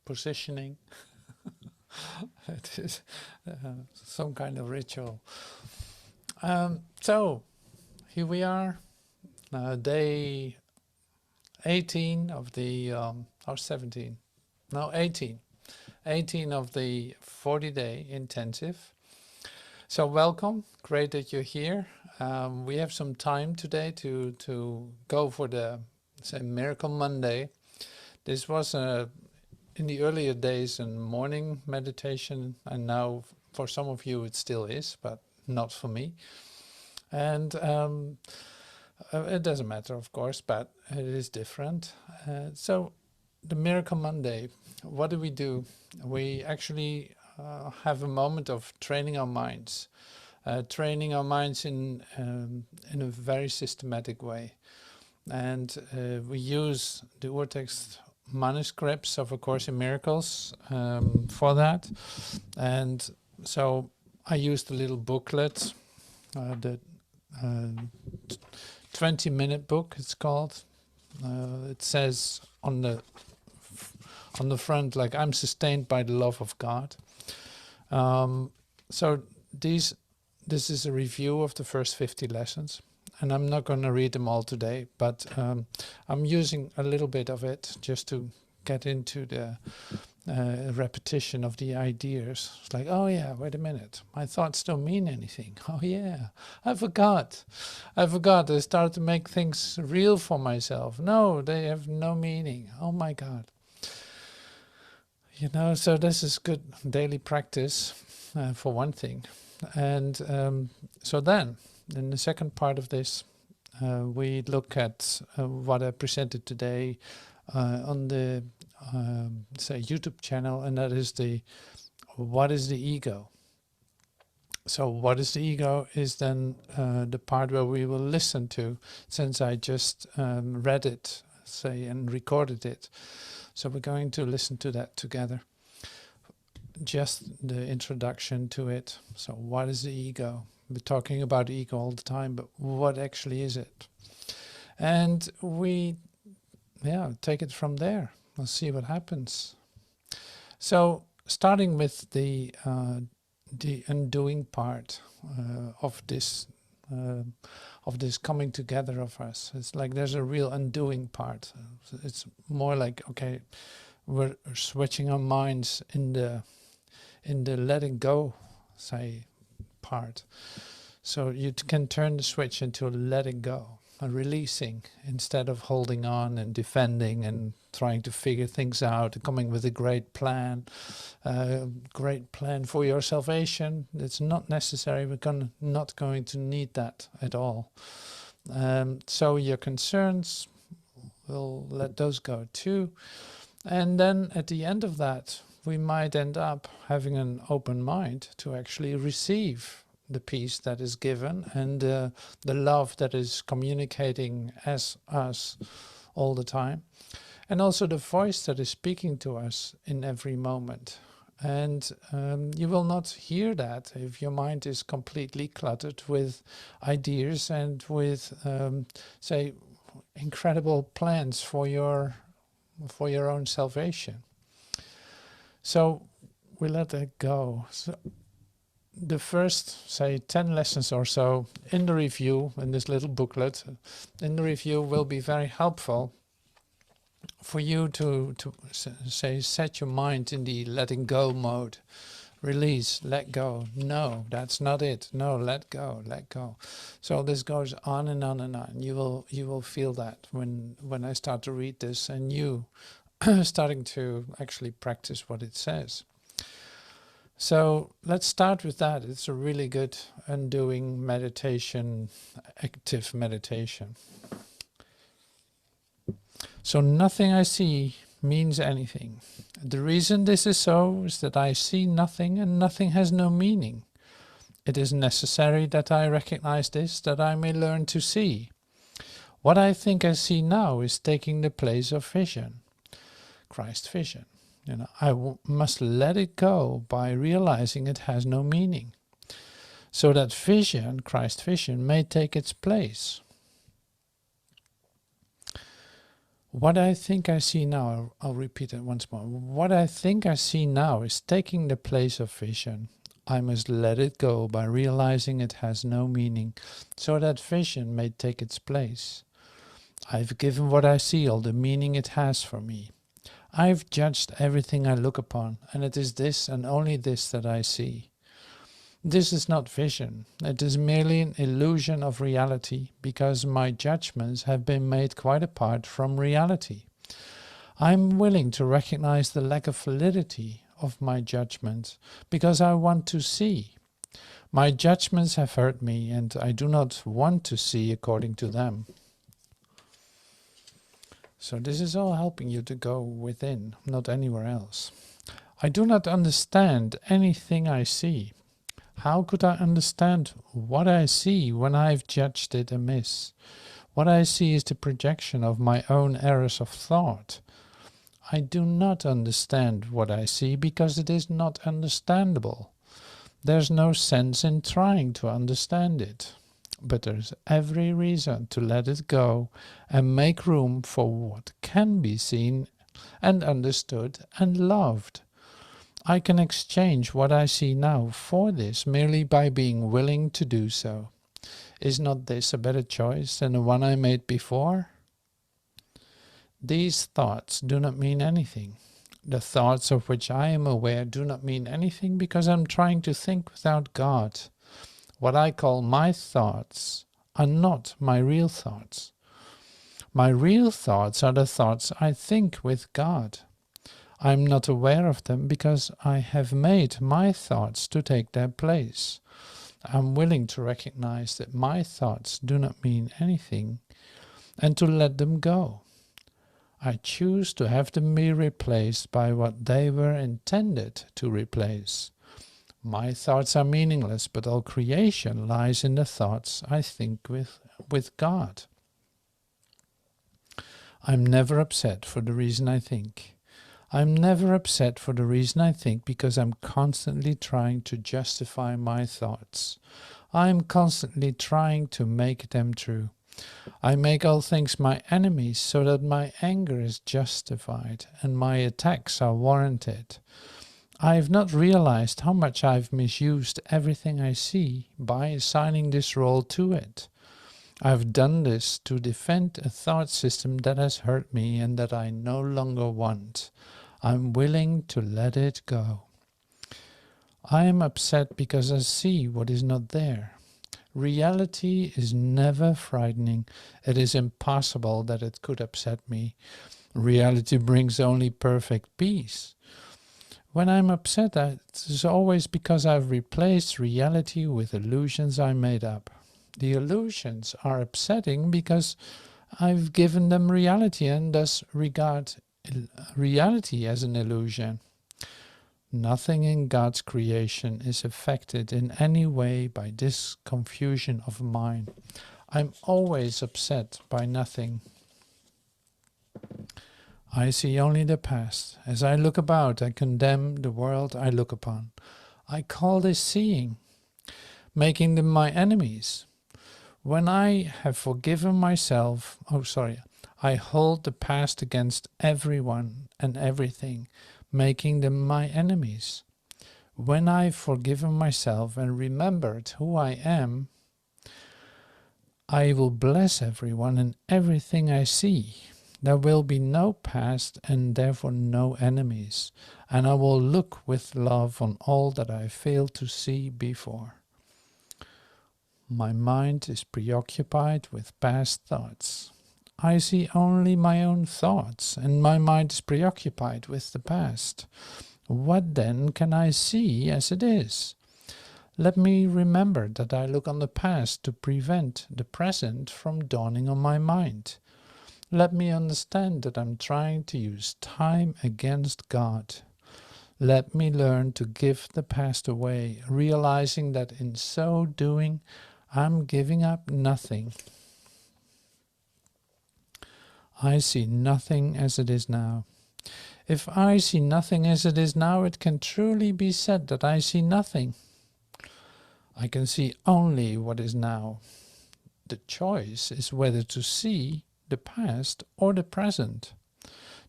positioning. It is some kind of ritual. So here we are, day 18 of the, or 17, no 18 of the 40-day intensive. So welcome, great that you're here. We have some time today to go for the, say, Miracle Monday. This was in the earlier days a morning meditation, and now for some of you it still is, but not for me. And it doesn't matter, of course, but it is different. So the Miracle Monday, what do? We actually have a moment of training our minds in a very systematic way. And we use the Urtext manuscripts of A Course in Miracles for that. And so I used a little booklet, the 20-minute book it's called. It says on the front, like, I'm sustained by the love of God. So this is a review of the first 50 lessons. And I'm not going to read them all today, but I'm using a little bit of it just to get into the repetition of the ideas. It's like, oh yeah, wait a minute, my thoughts don't mean anything. Oh yeah, I forgot. I started to make things real for myself. No, they have no meaning. Oh my God. You know, so this is good daily practice for one thing. And so then, in the second part of this, we look at what I presented today on the say YouTube channel, and that is what is the ego. So what is the ego is then the part where we will listen to, since I just read it, say, and recorded it. So we're going to listen to that together. Just the introduction to it. So what is the ego? We're talking about ego all the time, but what actually is it? And we, take it from there. We'll see what happens. So starting with the undoing part of this coming together of us. It's like there's a real undoing part. It's more like, okay, we're switching our minds in the letting go, say, part. So you can turn the switch into letting go, a releasing, instead of holding on and defending and trying to figure things out, coming with a great plan for your salvation. It's not necessary. We're not going to need that at all. So your concerns, we'll let those go too. And then at the end of that, we might end up having an open mind to actually receive the peace that is given and the love that is communicating as us all the time. And also the voice that is speaking to us in every moment. And you will not hear that if your mind is completely cluttered with ideas and with, say, incredible plans for your own salvation. So we let it go. So the first, say, 10 lessons or so in the review, in this little booklet, in the review will be very helpful for you to say, set your mind in the letting go mode. Release, let go. No, that's not it. No, let go, let go. So this goes on and on and on. You will feel that when I start to read this and you starting to actually practice what it says. So let's start with that. It's a really good undoing meditation, active meditation. So nothing I see means anything. The reason this is so is that I see nothing and nothing has no meaning. It is necessary that I recognize this, that I may learn to see. What I think I see now is taking the place of vision. Christ vision. I must let it go by realizing it has no meaning, so that vision, Christ vision, may take its place. What I think I see now, I'll repeat it once more. What I think I see now is taking the place of vision. I must let it go by realizing it has no meaning, so that vision may take its place. I've given what I see all the meaning it has for me. I've judged everything I look upon, and it is this and only this that I see. This is not vision, it is merely an illusion of reality, because my judgments have been made quite apart from reality. I am willing to recognize the lack of validity of my judgments, because I want to see. My judgments have hurt me, and I do not want to see according to them. So this is all helping you to go within, not anywhere else. I do not understand anything I see. How could I understand what I see when I've judged it amiss? What I see is the projection of my own errors of thought. I do not understand what I see because it is not understandable. There's no sense in trying to understand it. But there's every reason to let it go and make room for what can be seen and understood and loved. I can exchange what I see now for this merely by being willing to do so. Is not this a better choice than the one I made before? These thoughts do not mean anything. The thoughts of which I am aware do not mean anything because I'm trying to think without God. What I call my thoughts are not my real thoughts. My real thoughts are the thoughts I think with God. I am not aware of them because I have made my thoughts to take their place. I am willing to recognize that my thoughts do not mean anything and to let them go. I choose to have them be replaced by what they were intended to replace. My thoughts are meaningless, but all creation lies in the thoughts I think with God. I'm never upset for the reason I think. I'm never upset for the reason I think because I'm constantly trying to justify my thoughts. I'm constantly trying to make them true. I make all things my enemies so that my anger is justified and my attacks are warranted. I have not realized how much I've misused everything I see by assigning this role to it. I've done this to defend a thought system that has hurt me and that I no longer want. I'm willing to let it go. I am upset because I see what is not there. Reality is never frightening. It is impossible that it could upset me. Reality brings only perfect peace. When I'm upset, it is always because I've replaced reality with illusions I made up. The illusions are upsetting because I've given them reality and thus regard reality as an illusion. Nothing in God's creation is affected in any way by this confusion of mine. I'm always upset by nothing. I see only the past. As I look about, I condemn the world I look upon. I call this seeing, making them my enemies. When I have forgiven myself, I hold the past against everyone and everything, making them my enemies. When I've forgiven myself and remembered who I am, I will bless everyone and everything I see. There will be no past and therefore no enemies, and I will look with love on all that I failed to see before. My mind is preoccupied with past thoughts. I see only my own thoughts, and my mind is preoccupied with the past. What then can I see as it is? Let me remember that I look on the past to prevent the present from dawning on my mind. Let me understand that I'm trying to use time against God. Let me learn to give the past away, realizing that in so doing, I'm giving up nothing. I see nothing as it is now. If I see nothing as it is now, it can truly be said that I see nothing. I can see only what is now. The choice is whether to see the past, or the present.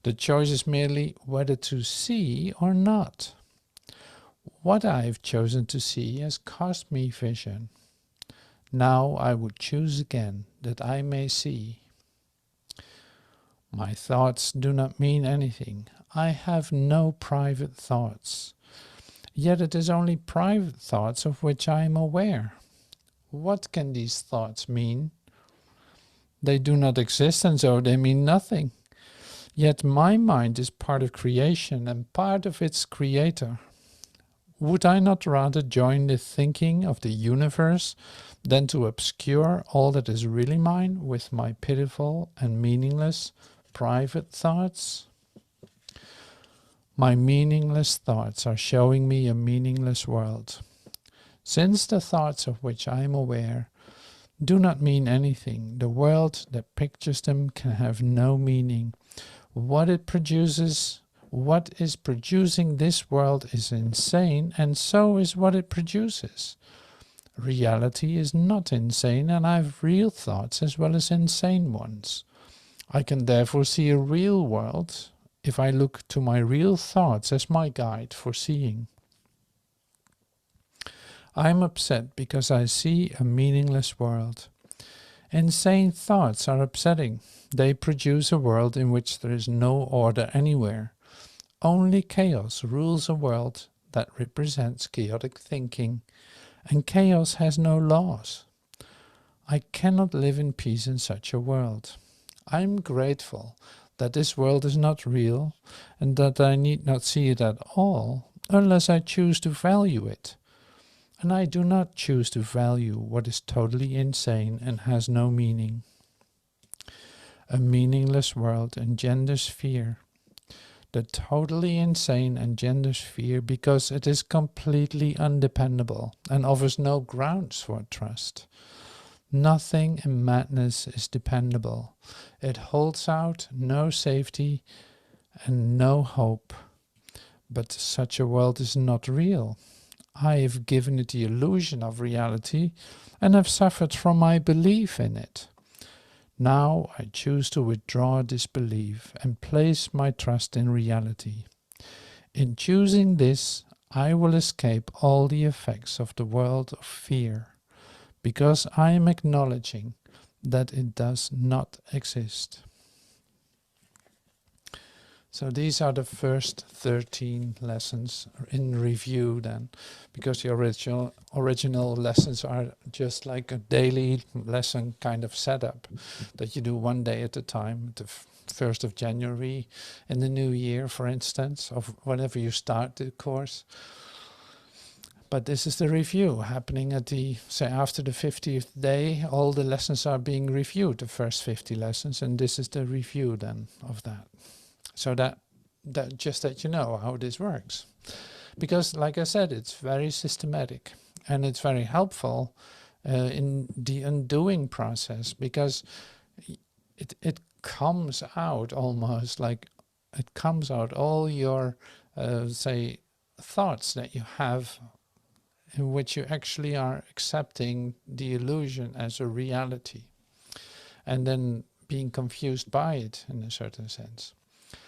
The choice is merely whether to see or not. What I have chosen to see has cost me vision. Now I would choose again that I may see. My thoughts do not mean anything. I have no private thoughts. Yet it is only private thoughts of which I am aware. What can these thoughts mean? They do not exist, and so they mean nothing. Yet my mind is part of creation and part of its creator. Would I not rather join the thinking of the universe than to obscure all that is really mine with my pitiful and meaningless private thoughts? My meaningless thoughts are showing me a meaningless world. Since the thoughts of which I am aware do not mean anything, the world that pictures them can have no meaning. What is producing this world is insane, and so is what it produces. Reality is not insane, and I have real thoughts as well as insane ones. I can therefore see a real world if I look to my real thoughts as my guide for seeing. I am upset because I see a meaningless world. Insane thoughts are upsetting. They produce a world in which there is no order anywhere. Only chaos rules a world that represents chaotic thinking, and chaos has no laws. I cannot live in peace in such a world. I am grateful that this world is not real, and that I need not see it at all, unless I choose to value it. And I do not choose to value what is totally insane and has no meaning. A meaningless world engenders fear. The totally insane engenders fear because it is completely undependable and offers no grounds for trust. Nothing in madness is dependable. It holds out no safety and no hope. But such a world is not real. I have given it the illusion of reality and have suffered from my belief in it. Now I choose to withdraw this belief and place my trust in reality. In choosing this, I will escape all the effects of the world of fear, because I am acknowledging that it does not exist. So these are the first 13 lessons in review then, because the original lessons are just like a daily lesson kind of setup that you do one day at a time, the 1st of January in the new year, for instance, of whenever you start the course. But this is the review happening at after the 50th day, all the lessons are being reviewed, the first 50 lessons, and this is the review then of that. So that just that you know how this works. Because like I said, it's very systematic and it's very helpful in the undoing process, because it comes out almost like it comes out all your say thoughts that you have, in which you actually are accepting the illusion as a reality and then being confused by it in a certain sense.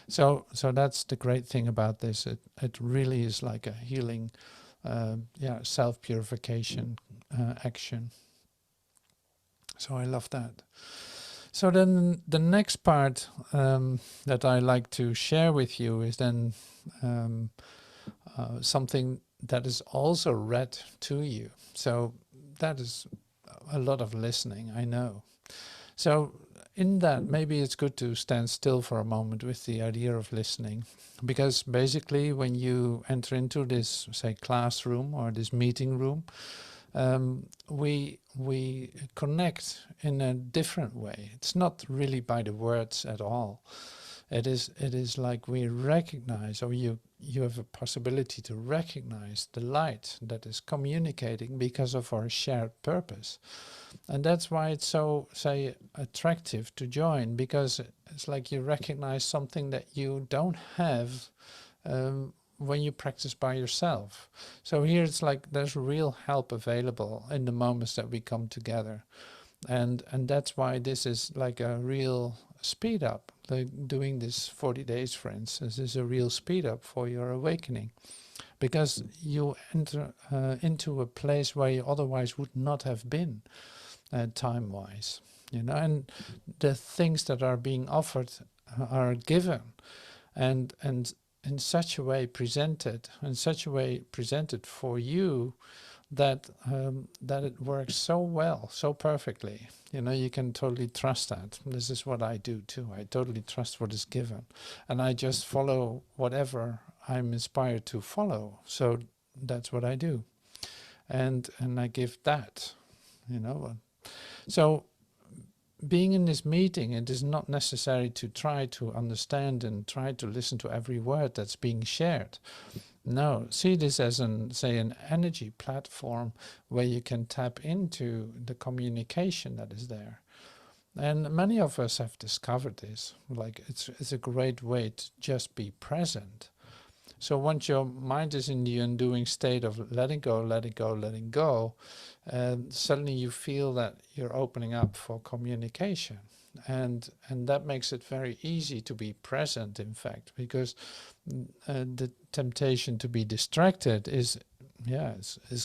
So that's the great thing about this. It really is like a healing, self-purification action. So I love that. So then the next part that I like to share with you is then something that is also read to you. So that is a lot of listening, I know. So in that, maybe it's good to stand still for a moment with the idea of listening, because basically when you enter into this, say, classroom or this meeting room, we connect in a different way. It's not really by the words at all. It is like we recognize, or you have a possibility to recognize the light that is communicating because of our shared purpose. And that's why it's so, say, attractive to join, because it's like you recognize something that you don't have when you practice by yourself. So here it's like there's real help available in the moments that we come together. And that's why this is like a real speed up. Like doing this 40 days, for instance, is a real speed up for your awakening, because you enter into a place where you otherwise would not have been time-wise, you know. And the things that are being offered are given, and in such a way presented, for you, that that it works so well, so perfectly. You know, you can totally trust that. This is what I do too. I totally trust what is given, and I just follow whatever I'm inspired to follow. So that's what I do, and I give that, you know. So being in this meeting, it is not necessary to try to understand and try to listen to every word that's being shared. No, see this as an energy platform where you can tap into the communication that is there. And many of us have discovered this. Like it's a great way to just be present. So once your mind is in the undoing state of letting go, letting go, letting go, suddenly you feel that you're opening up for communication. And that makes it very easy to be present, in fact, because the temptation to be distracted is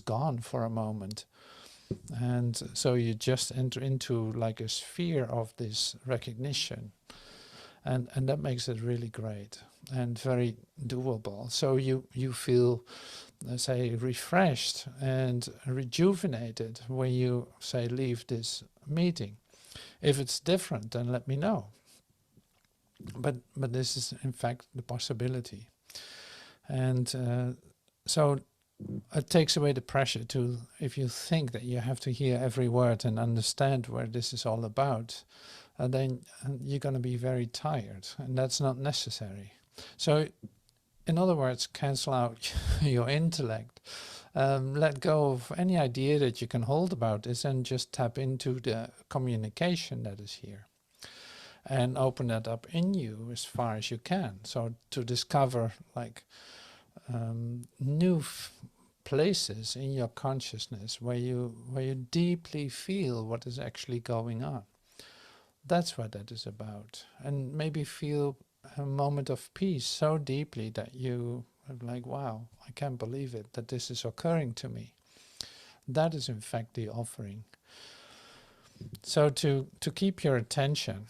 gone for a moment. And so you just enter into like a sphere of this recognition. And that makes it really great and very doable. So you feel, say, refreshed and rejuvenated when you, say, leave this meeting. If it's different, then let me know. But this is, in fact, the possibility. And so it takes away the pressure to, if you think that you have to hear every word and understand where this is all about, then you're going to be very tired, and that's not necessary. So, in other words, cancel out your intellect. Let go of any idea that you can hold about this and just tap into the communication that is here. And open that up in you as far as you can. So to discover like new places in your consciousness where you deeply feel what is actually going on. That's what that is about. And maybe feel a moment of peace so deeply that you are like, wow, I can't believe it, that this is occurring to me. That is in fact the offering. So to keep your attention,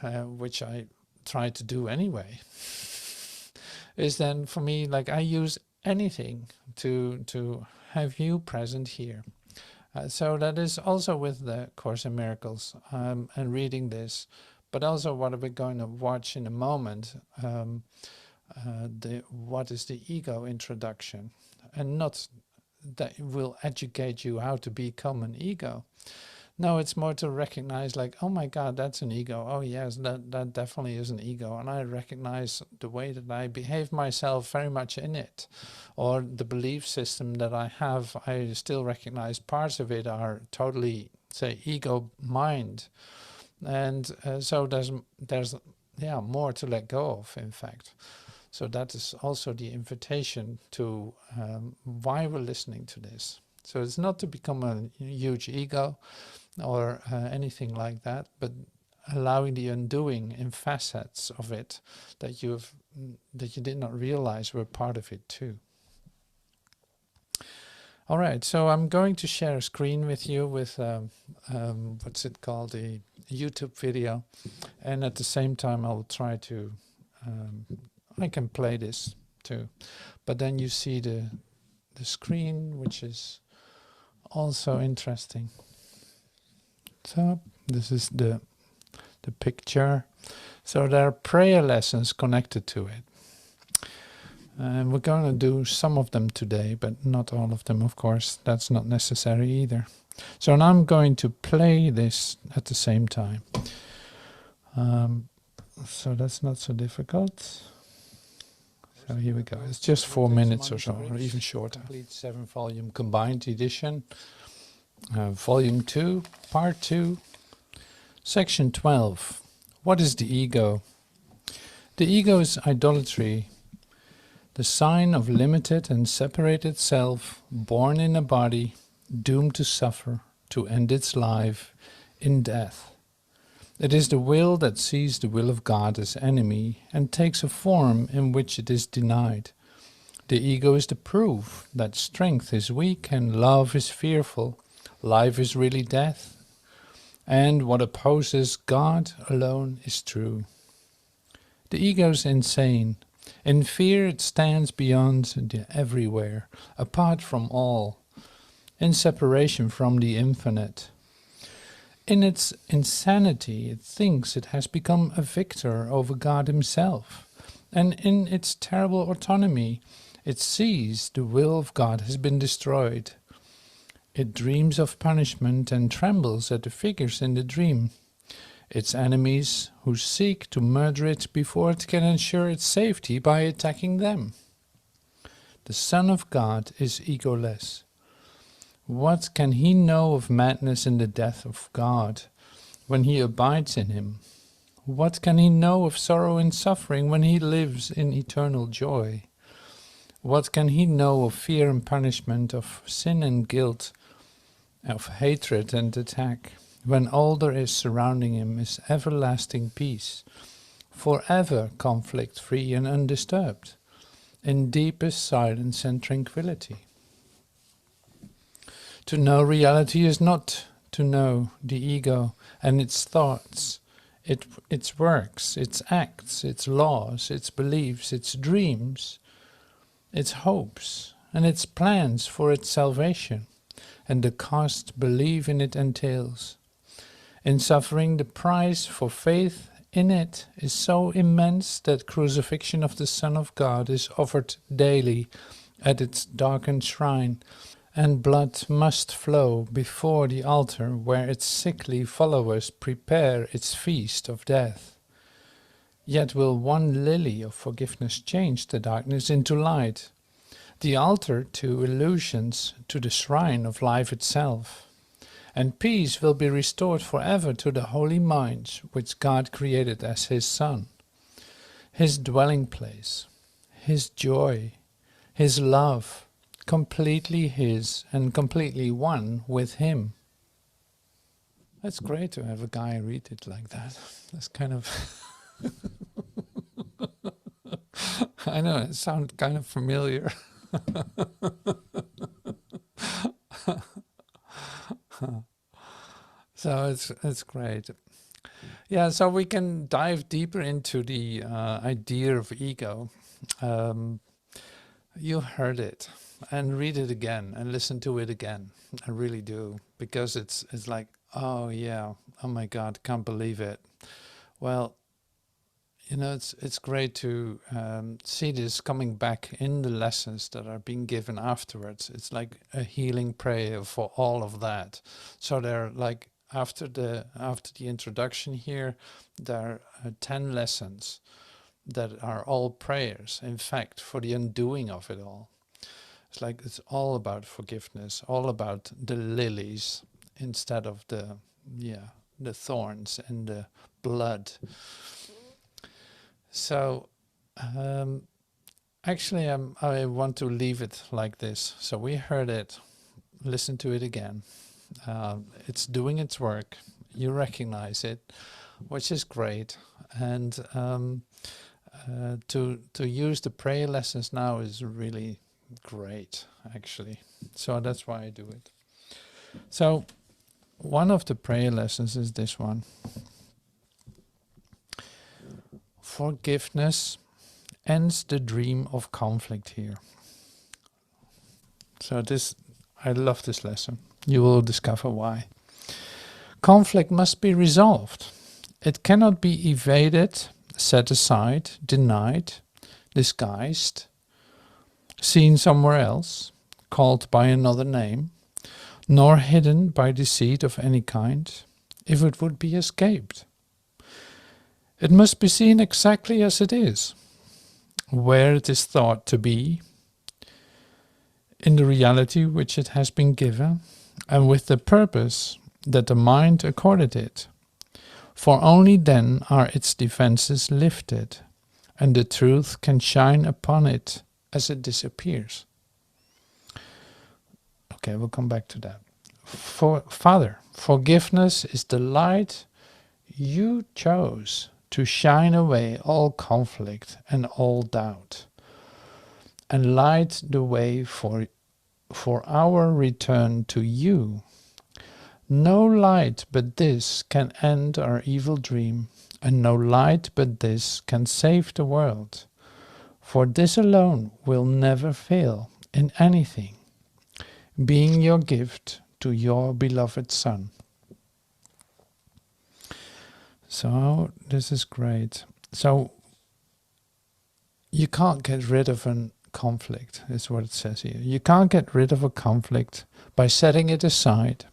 which I try to do anyway, is then for me, like I use anything to have you present here. So that is also with the Course in Miracles and reading this, but also what we're going to watch in a moment, what is the ego introduction, and not that will educate you how to become an ego. No, it's more to recognize like, oh my God, that's an ego. Oh yes, that definitely is an ego. And I recognize the way that I behave myself very much in it. Or the belief system that I have, I still recognize parts of it are totally, say, ego mind. And so there's more to let go of, in fact. So that is also the invitation to why we're listening to this. So it's not to become a huge ego or anything like that, but allowing the undoing in facets of it that you did not realize were part of it too. All right, so I'm going to share a screen with you with what's it called, a YouTube video, and at the same time I will try to I can play this too, but then you see the screen, which is also interesting. So this is the picture. So there are prayer lessons connected to it. And we're going to do some of them today, but not all of them, of course. That's not necessary either. So now I'm going to play this at the same time. So that's not so difficult. So here we go. It's just 4 minutes or so, or even shorter. Complete 7-volume combined edition. Volume 2, Part 2, Section 12. What is the ego? The ego is idolatry, the sign of limited and separated self, born in a body, doomed to suffer, to end its life in death. It is the will that sees the will of God as enemy and takes a form in which it is denied. The ego is the proof that strength is weak and love is fearful, life is really death, and what opposes God alone is true. The ego is insane. In fear it stands beyond the everywhere, apart from all, in separation from the infinite. In its insanity it thinks it has become a victor over God himself, and in its terrible autonomy it sees the will of God has been destroyed. It dreams of punishment and trembles at the figures in the dream, its enemies who seek to murder it before it can ensure its safety by attacking them. The Son of God is egoless. What can he know of madness in the death of God when he abides in him? What can he know of sorrow and suffering when he lives in eternal joy? What can he know of fear and punishment, of sin and guilt, of hatred and attack, when all there is surrounding him is everlasting peace, forever conflict-free and undisturbed, in deepest silence and tranquility? To know reality is not to know the ego and its thoughts, its works, its acts, its laws, its beliefs, its dreams, its hopes, and its plans for its salvation, and the cost belief in it entails. In suffering, the price for faith in it is so immense that crucifixion of the Son of God is offered daily at its darkened shrine, and blood must flow before the altar where its sickly followers prepare its feast of death. Yet will one lily of forgiveness change the darkness into light, the altar to illusions, to the shrine of life itself, and peace will be restored forever to the holy minds which God created as his Son, his dwelling place, his joy, his love, completely his and completely one with him. That's great to have a guy read it like that. That's kind of... I know, it sounds kind of familiar. So it's great. Yeah, so we can dive deeper into the idea of ego. You heard it, and read it again and listen to it again. I really do, because it's like, oh yeah, oh my God, can't believe it. Well, you know, it's great to see this coming back in the lessons that are being given afterwards. It's like a healing prayer for all of that. So they're like, after the introduction here, there are 10 lessons that are all prayers, in fact, for the undoing of it all. It's like it's all about forgiveness, all about the lilies instead of the thorns and the blood. So actually I want to leave it like this. So we heard it, listen to it again. It's doing its work, you recognize it, which is great. And to use the prayer lessons now is really great, actually. So that's why I do it. So one of the prayer lessons is this one. Forgiveness ends the dream of conflict here. So this, I love this lesson. You will discover why. Conflict must be resolved. It cannot be evaded, set aside, denied, disguised, seen somewhere else, called by another name, nor hidden by deceit of any kind, if it would be escaped. It must be seen exactly as it is, where it is thought to be, in the reality which it has been given, and with the purpose that the mind accorded it. For only then are its defenses lifted, and the truth can shine upon it as it disappears. Okay, we'll come back to that. Father, forgiveness is the light you chose to shine away all conflict and all doubt, and light the way for our return to you. No light but this can end our evil dream, and no light but this can save the world. For this alone will never fail in anything, being your gift to your beloved Son. So this is great. So you can't get rid of a conflict, is what it says here. You can't get rid of a conflict by setting it aside,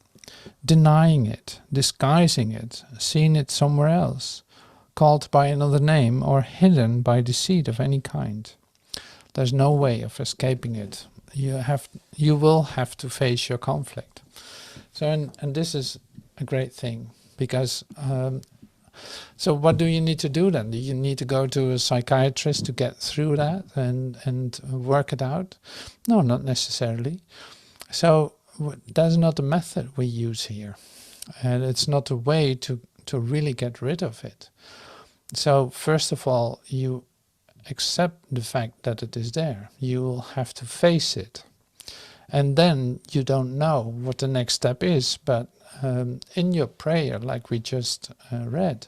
denying it, disguising it, seeing it somewhere else, called by another name, or hidden by deceit of any kind. There's no way of escaping it. You will have to face your conflict. So and this is a great thing, because so what do you need to do then? Do you need to go to a psychiatrist to get through that and work it out? No, not necessarily. So that's not the method we use here, and it's not a way to really get rid of it. So first of all, you accept the fact that it is there. You will have to face it, and then you don't know what the next step is, but in your prayer, like we just read,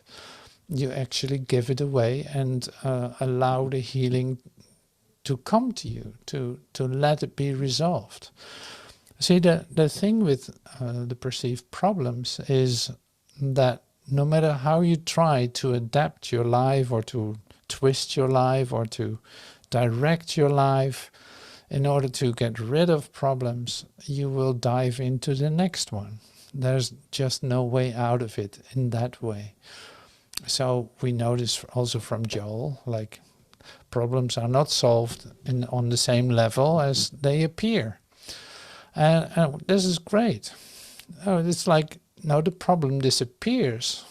you actually give it away and allow the healing to come to you, to let it be resolved. See, the thing with the perceived problems is that no matter how you try to adapt your life or to twist your life or to direct your life in order to get rid of problems, you will dive into the next one. There's just no way out of it in that way. So we notice also from Joel, like, problems are not solved on the same level as they appear. And this is great. It's like, no, the problem disappears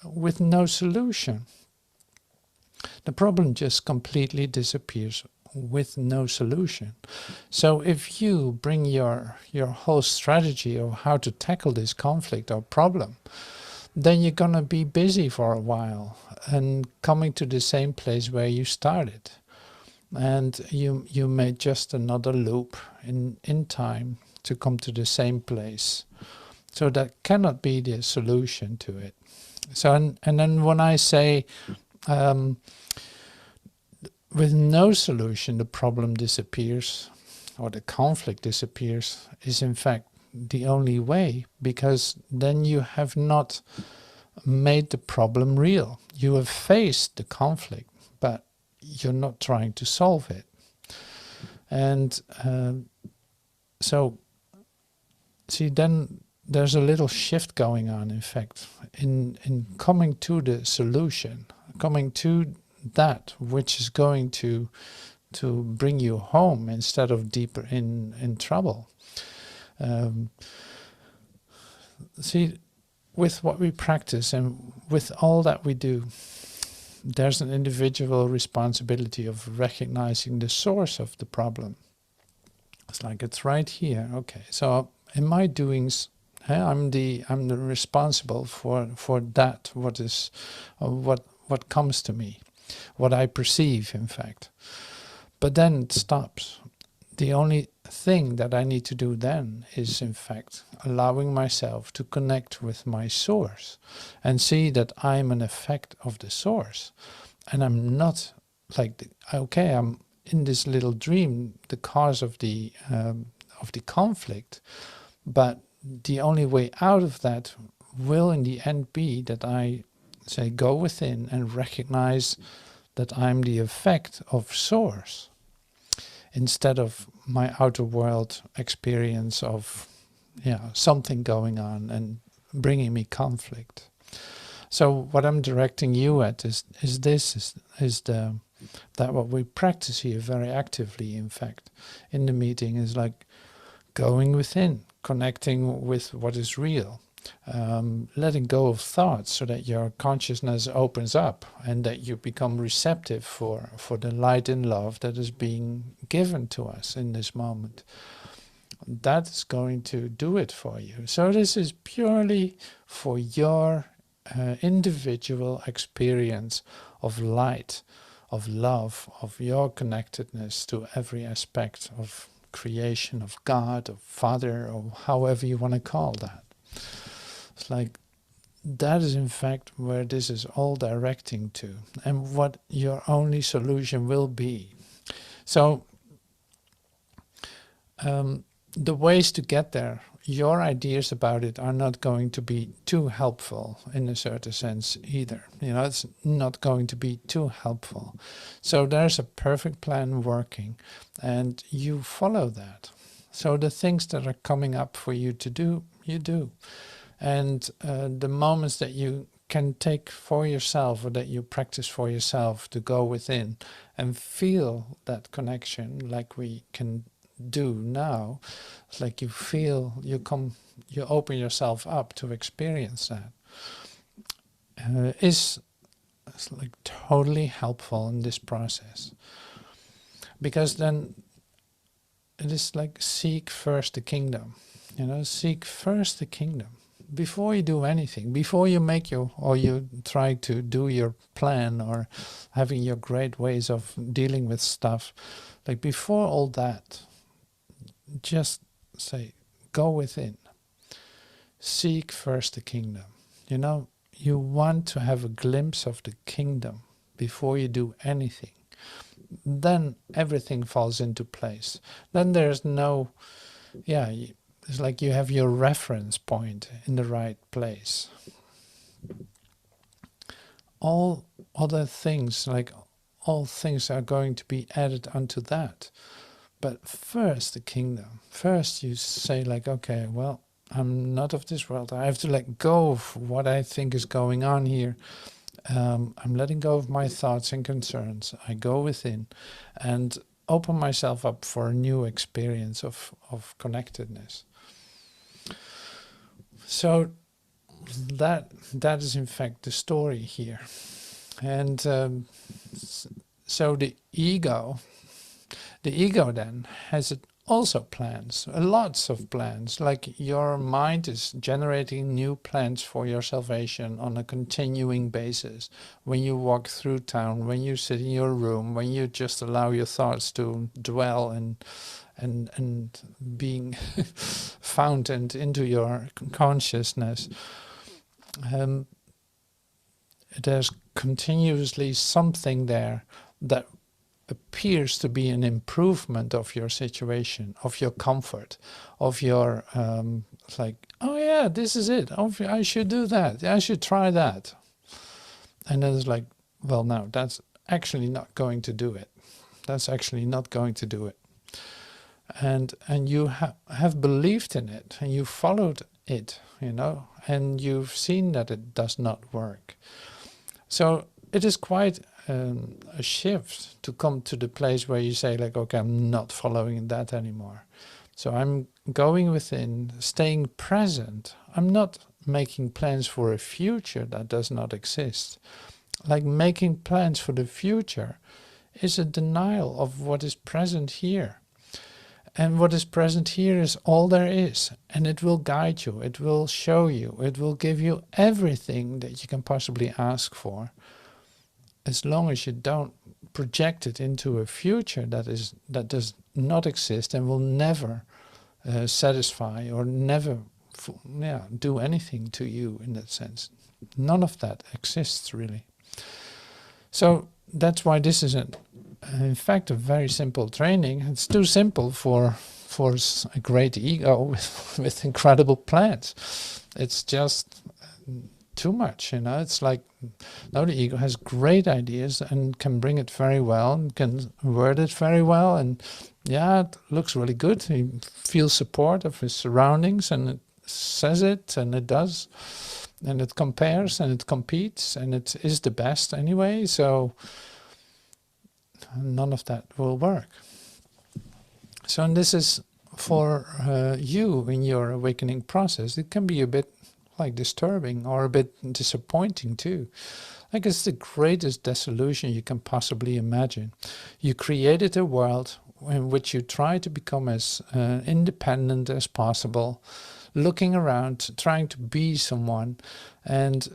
with no solution. The problem just completely disappears with no solution. So if you bring your whole strategy of how to tackle this conflict or problem, then you're gonna be busy for a while and coming to the same place where you started. And you made just another loop in time to come to the same place. So that cannot be the solution to it. So and then when I say with no solution the problem disappears or the conflict disappears, is in fact the only way, because then you have not made the problem real. You have faced the conflict, but you're not trying to solve it. And so see, then there's a little shift going on, in fact, in coming to the solution, coming to that which is going to bring you home instead of deeper in trouble. See, with what we practice and with all that we do, there's an individual responsibility of recognizing the source of the problem. It's like, it's right here. Okay, so in my doings, I'm the responsible for that. What comes to me, what I perceive, in fact. But then it stops. The only thing that I need to do then is, in fact, allowing myself to connect with my source and see that I'm an effect of the source. And I'm not like, okay, I'm in this little dream, the cause of the conflict, but the only way out of that will in the end be that I say, go within and recognize that I'm the effect of source, instead of my outer world experience of something going on and bringing me conflict. So what I'm directing you at is that what we practice here very actively, in fact, in the meeting, is like going within, connecting with what is real, letting go of thoughts so that your consciousness opens up and that you become receptive for the light and love that is being given to us in this moment. that is going to do it for you. So this is purely for your individual experience of light, of love, of your connectedness to every aspect of creation, of God, of Father, or however you want to call that. It's like that is in fact where this is all directing to, and what your only solution will be. So the ways to get there, your ideas about it are not going to be too helpful in a certain sense either. You know, it's not going to be too helpful. So there's a perfect plan working, and you follow that. So the things that are coming up for you to do, you do. And the moments that you can take for yourself, or that you practice for yourself, to go within and feel that connection like we can do now, it's like you feel, you open yourself up to experience that, is like totally helpful in this process. Because then it is like seek first the kingdom, you know, seek first the kingdom. Before you do anything, before you make or you try to do your plan, or having your great ways of dealing with stuff, like before all that, just say, go within. Seek first the kingdom. You know, you want to have a glimpse of the kingdom before you do anything. Then everything falls into place. Then there's no, it's like you have your reference point in the right place. All other things, like all things are going to be added unto that. But first the kingdom. First you say like, okay, well, I'm not of this world. I have to let go of what I think is going on here. I'm letting go of my thoughts and concerns. I go within and open myself up for a new experience of connectedness. So that is in fact the story here. And so the ego then has also plans, lots of plans. Like your mind is generating new plans for your salvation on a continuing basis. When you walk through town, when you sit in your room, when you just allow your thoughts to dwell and being fountained into your consciousness, there's continuously something there that appears to be an improvement of your situation, of your comfort, of your like, oh yeah, this is it. Oh, I should do that. I should try that. And then it's like, well, no, that's actually not going to do it. That's actually not going to do it. And you have believed in it, and you followed it, you know, and you've seen that it does not work. So it is quite a shift to come to the place where you say like, okay, I'm not following that anymore. So I'm going within, staying present. I'm not making plans for a future that does not exist. Like making plans for the future is a denial of what is present here. And what is present here is all there is, and it will guide you, it will show you, it will give you everything that you can possibly ask for, as long as you don't project it into a future that does not exist and will never satisfy or never do anything to you in that sense. None of that exists really. So that's why this is in fact a very simple training. It's too simple for a great ego with incredible plans. It's just too much, you know. It's like, no, the ego has great ideas and can bring it very well and can word it very well, and yeah, it looks really good. He feels support of his surroundings, and it says it, and it does, and it compares and it competes, and it is the best anyway. So none of that will work. So, and this is for you in your awakening process. It can be a bit like disturbing or a bit disappointing too. Like it's the greatest disillusion you can possibly imagine. You created a world in which you try to become as independent as possible, looking around, trying to be someone, and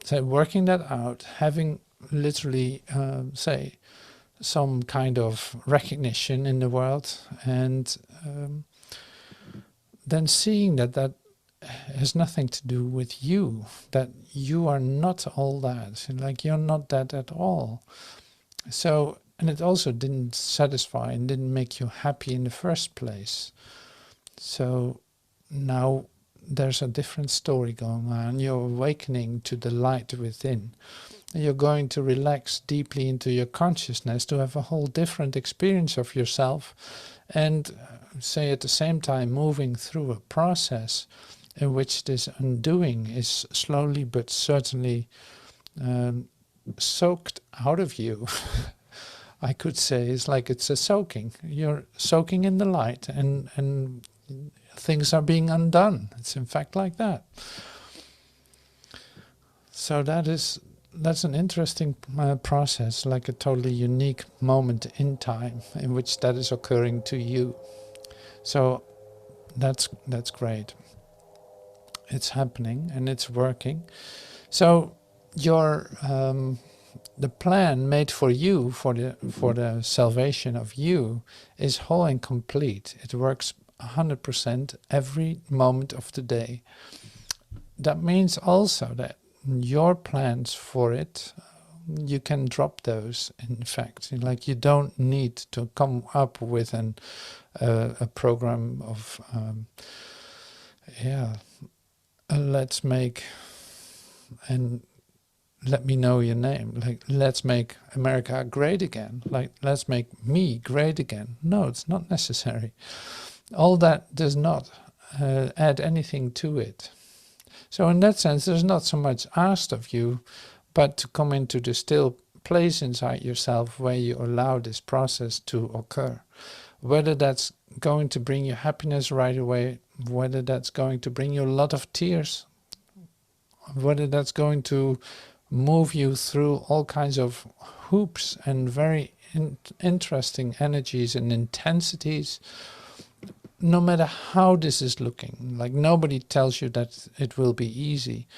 say working that out, having literally say some kind of recognition in the world, and then seeing that that has nothing to do with you, that you are not all that, like you're not that at all. So, and it also didn't satisfy and didn't make you happy in the first place. So now there's a different story going on. You're awakening to the light within. You're going to relax deeply into your consciousness to have a whole different experience of yourself, and say at the same time moving through a process in which this undoing is slowly but certainly soaked out of you. I could say it's like it's a soaking. You're soaking in the light, and things are being undone. It's in fact like that. So that's an interesting process, like a totally unique moment in time in which that is occurring to you. So that's great. It's happening and it's working. So your the plan made for you, for the salvation of you, is whole and complete. It works 100% every moment of the day. That means also that your plans for it, you can drop those. In fact, like you don't need to come up with a program of let's make, and let me know your name, like let's make America great again, like let's make me great again. No, it's not necessary. All that does not add anything to it. So in that sense, there's not so much asked of you, but to come into the still place inside yourself where you allow this process to occur. Whether that's going to bring you happiness right away, whether that's going to bring you a lot of tears, whether that's going to move you through all kinds of hoops and very interesting energies and intensities. No matter how this is looking, like nobody tells you that it will be easy.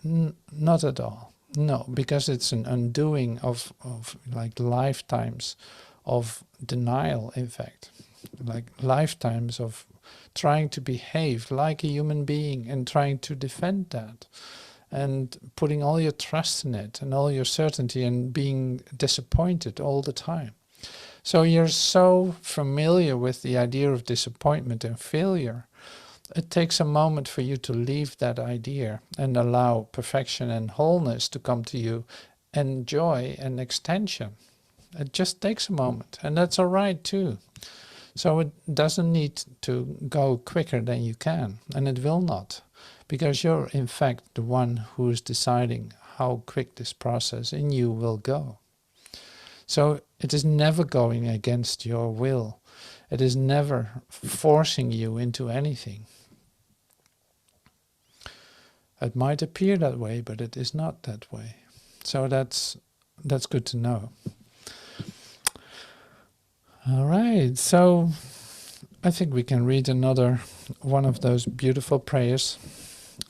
Not at all. No, because it's an undoing of like lifetimes of denial, in fact. Like lifetimes of trying to behave like a human being and trying to defend that. And putting all your trust in it and all your certainty and being disappointed all the time. So you're so familiar with the idea of disappointment and failure. It takes a moment for you to leave that idea and allow perfection and wholeness to come to you, and joy and extension. It just takes a moment, and that's all right too. So it doesn't need to go quicker than you can, and it will not, because you're in fact the one who is deciding how quick this process in you will go. So it is never going against your will. It is never forcing you into anything. It might appear that way, but it is not that way. So that's good to know. All right, so I think we can read another one of those beautiful prayers.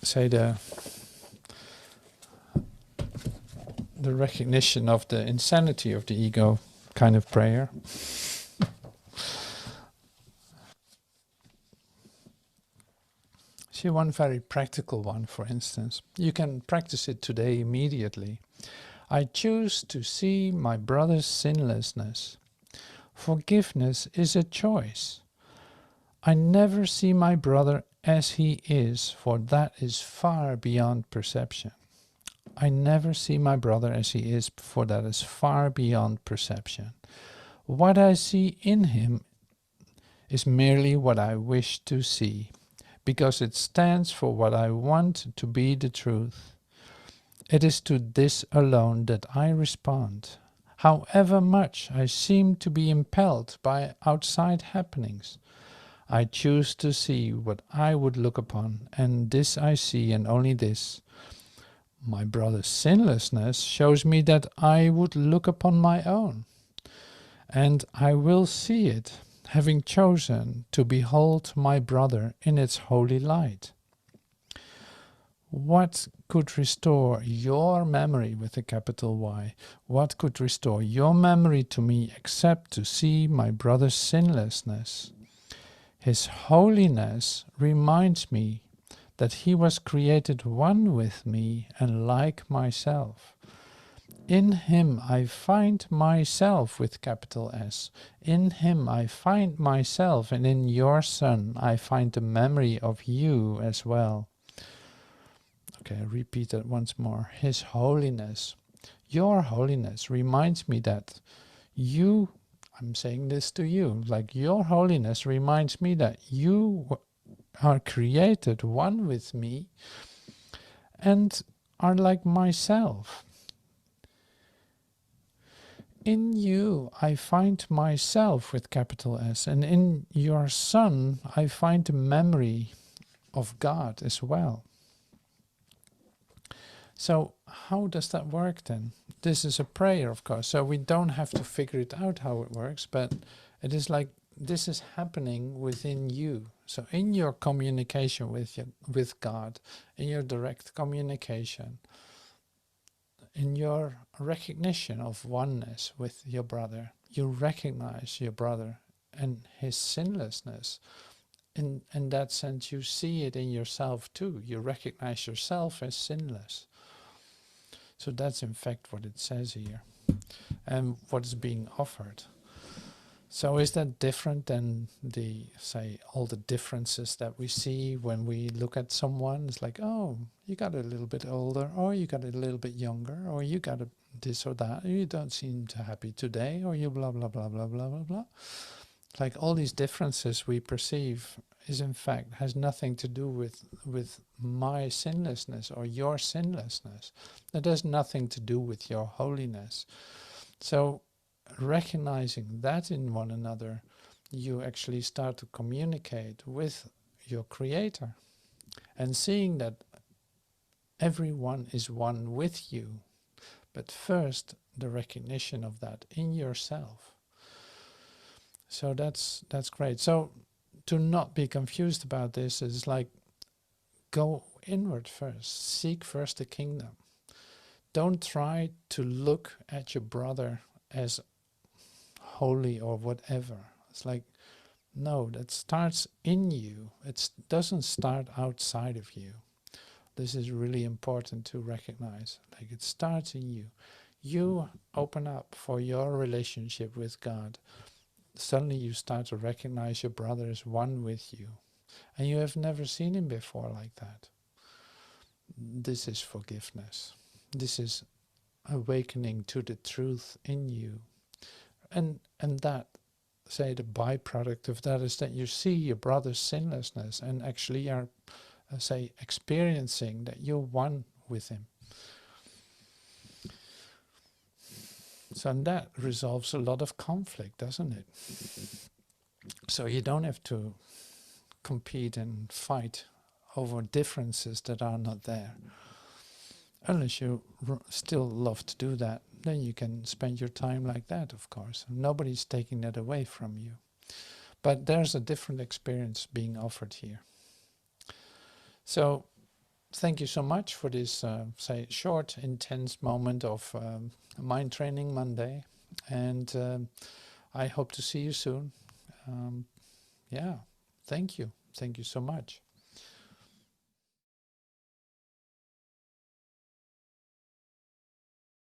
Say the recognition of the insanity of the ego kind of prayer. See, one very practical one, for instance. You can practice it today immediately. I choose to see my brother's sinlessness. Forgiveness is a choice. I never see my brother as he is, for that is far beyond perception. I never see my brother as he is, for that is far beyond perception. What I see in him is merely what I wish to see, because it stands for what I want to be the truth. It is to this alone that I respond, however much I seem to be impelled by outside happenings. I choose to see what I would look upon, and this I see, and only this. My brother's sinlessness shows me that I would look upon my own. and I will see it, having chosen to behold my brother in its holy light. What could restore your memory with a capital Y? What could restore your memory to me except to see my brother's sinlessness? His holiness reminds me that he was created one with me and like myself. In him I find myself with capital S. In him I find myself, and in your Son I find the memory of you as well. Okay, I repeat that once more. His holiness, your holiness, reminds me that you, I'm saying this to you, like your holiness reminds me that you are created one with me and are like myself. In you I find myself with capital S, and in your Son I find the memory of God as well. So how does that work then? This is a prayer, of course, so we don't have to figure it out how it works, but it is like this is happening within you. So in your communication with God, in your direct communication, in your recognition of oneness with your brother, you recognize your brother and his sinlessness. In that sense, you see it in yourself too. You recognize yourself as sinless. So that's in fact what it says here and what is being offered. So is that different than the, say, all the differences that we see when we look at someone? It's like, oh, you got a little bit older, or you got a little bit younger, or you got a this or that, you don't seem too happy today, or you blah, blah, blah, blah, blah, blah, blah. Like all these differences we perceive is in fact has nothing to do with my sinlessness or your sinlessness. It has nothing to do with your holiness. So recognizing that in one another, you actually start to communicate with your Creator and seeing that everyone is one with you. But first, the recognition of that in yourself. So that's great. So to not be confused about this is like go inward first, seek first the kingdom. Don't try to look at your brother as holy or whatever. It's like, no, that starts in you. It doesn't start outside of you. This is really important to recognize. Like it starts in you. You open up for your relationship with God. Suddenly you start to recognize your brother as one with you. And you have never seen him before like that. This is forgiveness. This is awakening to the truth in you. And that, say, the byproduct of that is that you see your brother's sinlessness and actually are, say, experiencing that you're one with him. So that resolves a lot of conflict, doesn't it? So you don't have to compete and fight over differences that are not there. Unless you still love to do that, then you can spend your time like that, of course. Nobody's taking that away from you. But there's a different experience being offered here. So thank you so much for this, say, short, intense moment of Mind Training Monday. And I hope to see you soon. Yeah, thank you. Thank you so much.